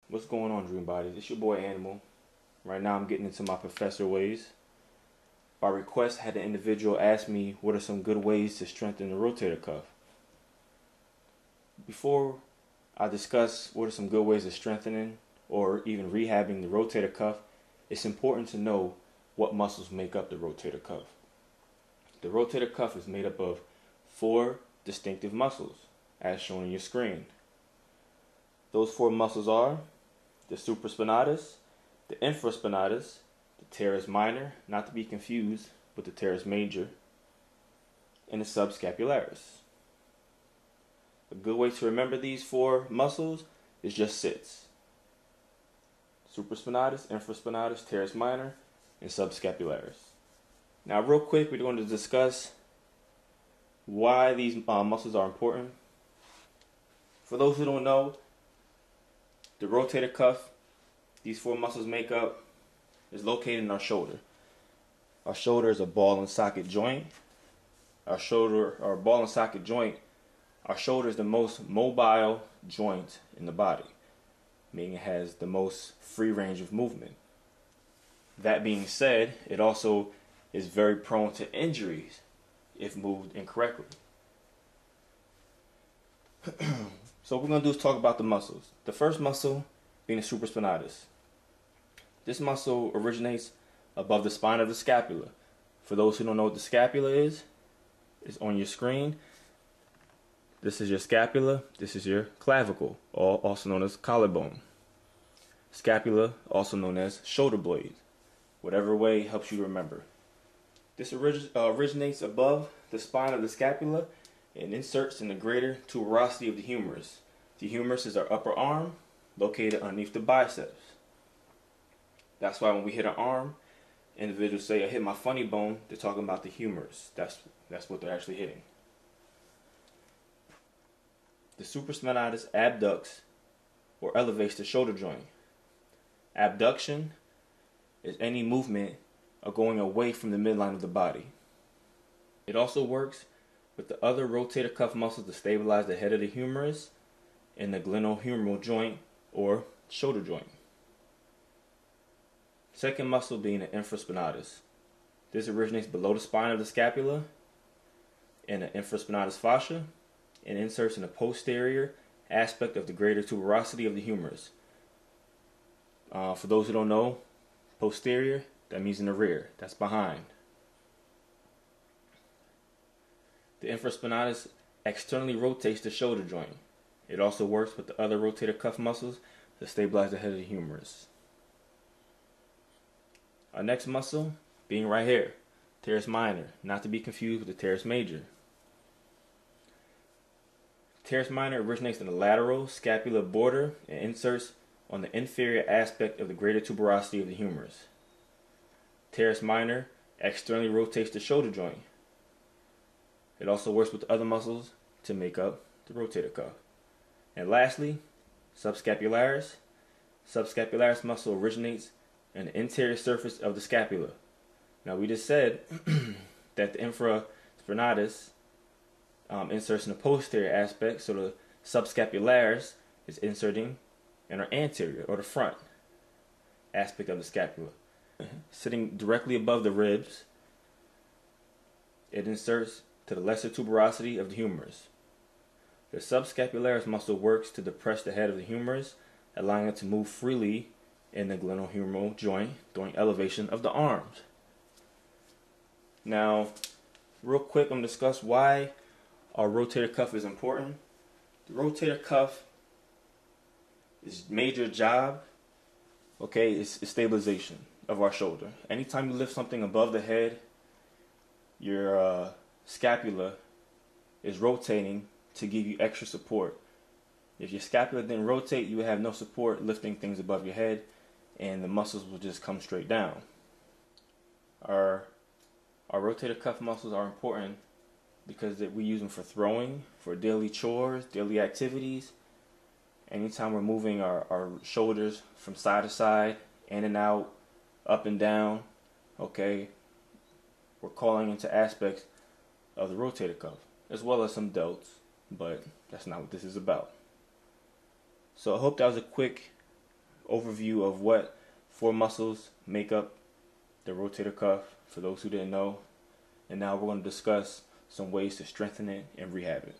What's going on, Dream Bodies? It's your boy Animal. Right now I'm getting into my professor ways. By request, I had an individual ask me what are some good ways to strengthen the rotator cuff. Before I discuss what are some good ways of strengthening or even rehabbing the rotator cuff, it's important to know what muscles make up the rotator cuff. The rotator cuff is made up of 4 distinctive muscles, as shown on your screen. Those 4 muscles are the supraspinatus, the infraspinatus, the teres minor, not to be confused with the teres major, and the subscapularis. A good way to remember these 4 muscles is just sits. Supraspinatus, infraspinatus, teres minor, and subscapularis. Now real quick, we're going to discuss why these muscles are important. For those who don't know, the rotator cuff, these 4 muscles make up, is located in our shoulder. Our shoulder is a ball and socket joint. Our shoulder is the most mobile joint in the body, meaning it has the most free range of movement. That being said, it also is very prone to injuries if moved incorrectly. So what we're going to do is talk about the muscles. The first muscle being the supraspinatus. This muscle originates above the spine of the scapula. For those who don't know what the scapula is, it's on your screen. This is your scapula, this is your clavicle, also known as collarbone. Scapula, also known as shoulder blade. Whatever way helps you to remember. This originates above the spine of the scapula and inserts in the greater tuberosity of the humerus. The humerus is our upper arm, located underneath the biceps. That's why when we hit an arm, individuals say, I hit my funny bone, they're talking about the humerus. That's what they're actually hitting. The supraspinatus abducts or elevates the shoulder joint. Abduction is any movement of going away from the midline of the body. It also works with the other rotator cuff muscles to stabilize the head of the humerus and the glenohumeral joint or shoulder joint. Second muscle being the infraspinatus. This originates below the spine of the scapula in the infraspinatus fascia and inserts in the posterior aspect of the greater tuberosity of the humerus. For those who don't know, posterior, that means in the rear. That's behind. The infraspinatus externally rotates the shoulder joint. It also works with the other rotator cuff muscles to stabilize the head of the humerus. Our next muscle being right here, teres minor, not to be confused with the teres major. Teres minor originates in the lateral scapular border and inserts on the inferior aspect of the greater tuberosity of the humerus. Teres minor externally rotates the shoulder joint. It also works with other muscles to make up the rotator cuff. And lastly, subscapularis. Subscapularis muscle originates in the interior surface of the scapula. Now we just said that the infraspinatus inserts in the posterior aspect, so the subscapularis is inserting in our anterior or the front aspect of the scapula. Sitting directly above the ribs, it inserts to the lesser tuberosity of the humerus. The subscapularis muscle works to depress the head of the humerus, allowing it to move freely in the glenohumeral joint during elevation of the arms. Now, real quick, I'm going to discuss why our rotator cuff is important. The rotator cuff, its major job, is stabilization of our shoulder. Anytime you lift something above the head, your scapula is rotating to give you extra support. If your scapula didn't rotate, you would have no support lifting things above your head, and the muscles will just come straight down. Our rotator cuff muscles are important because we use them for throwing, for daily chores, daily activities. Anytime we're moving our shoulders from side to side, in and out, up and down, we're calling into aspects of the rotator cuff, as well as some delts, but that's not what this is about. So I hope that was a quick overview of what 4 muscles make up the rotator cuff, for those who didn't know. And now we're going to discuss some ways to strengthen it and rehab it.